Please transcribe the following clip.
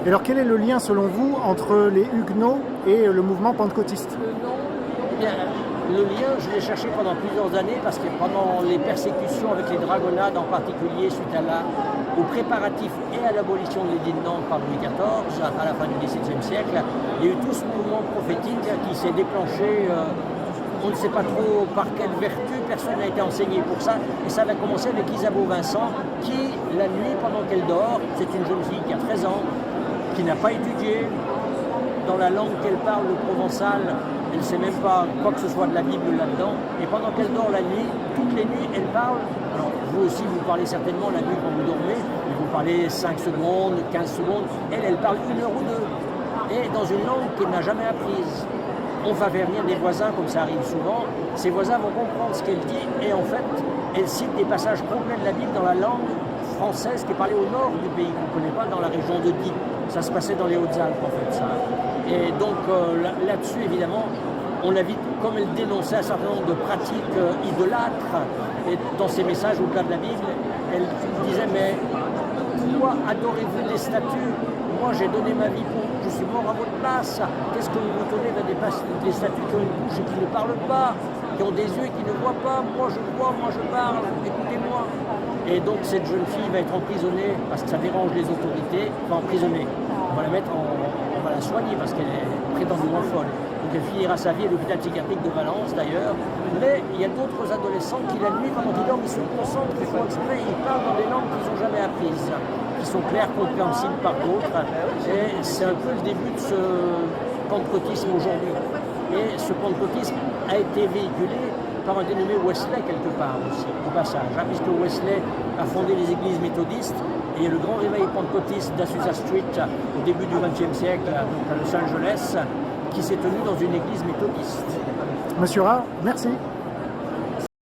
Et alors quel est le lien selon vous entre les Huguenots et le mouvement pentecôtiste? Bien, le lien, je l'ai cherché pendant plusieurs années parce que pendant les persécutions avec les dragonnades en particulier, suite aux préparatifs et à l'abolition de l'édit de Nantes par Louis XIV à la fin du XVIIe siècle, il y a eu tout ce mouvement prophétique qui s'est déclenché. On ne sait pas trop par quelle vertu, personne n'a été enseigné pour ça. Et ça va commencer avec Isabeau Vincent, qui, la nuit, pendant qu'elle dort, c'est une jeune fille qui a 13 ans, qui n'a pas étudié dans la langue qu'elle parle, le provençal, elle ne sait même pas quoi que ce soit de la Bible là-dedans. Et pendant qu'elle dort la nuit, toutes les nuits, elle parle. Alors, vous aussi, vous parlez certainement la nuit quand vous dormez, mais vous parlez 5 secondes, 15 secondes. Elle parle 1 heure ou 2. Et dans une langue qu'elle n'a jamais apprise. On va faire venir des voisins, comme ça arrive souvent. Ces voisins vont comprendre ce qu'elle dit et en fait, elle cite des passages complets de la Bible dans la langue française qui est parlée au nord du pays, qu'on ne connaît pas, dans la région de Die. Ça se passait dans les Hautes-Alpes, en fait, ça. Et donc, là-dessus, évidemment, on a vu comme elle dénonçait un certain nombre de pratiques idolâtres. Et dans ses messages au-delà de la Bible, elle disait, mais pourquoi adorez-vous des statues? Moi, j'ai donné ma vie pour vous, je suis mort à votre place. Qu'est-ce que vous vous tenez des statues qui ont une bouche et qui ne parlent pas, qui ont des yeux et qui ne voient pas? Moi, je vois, moi, je parle, écoutez-moi. Et donc, cette jeune fille va être emprisonnée parce que ça dérange les autorités. Enfin, emprisonnée. On va la soigner parce qu'elle est prétendument folle. Donc, elle finira sa vie à l'hôpital psychiatrique de Valence, d'ailleurs. Mais il y a d'autres adolescents qui, la nuit, pendant qu'ils dorment, ils se concentrent, ils font exprès, ils parlent dans des langues qu'ils n'ont jamais apprises, qui sont claires, compréhensibles par d'autres. Et c'est un peu le début de ce pentecôtisme aujourd'hui. Et ce pentecôtisme a été véhiculé par un dénommé Wesley quelque part aussi, au passage, puisque Wesley a fondé les églises méthodistes et le grand réveil pentecôtiste d'Azusa Street au début du XXe siècle, donc à Los Angeles, qui s'est tenu dans une église méthodiste. Monsieur Rard, merci.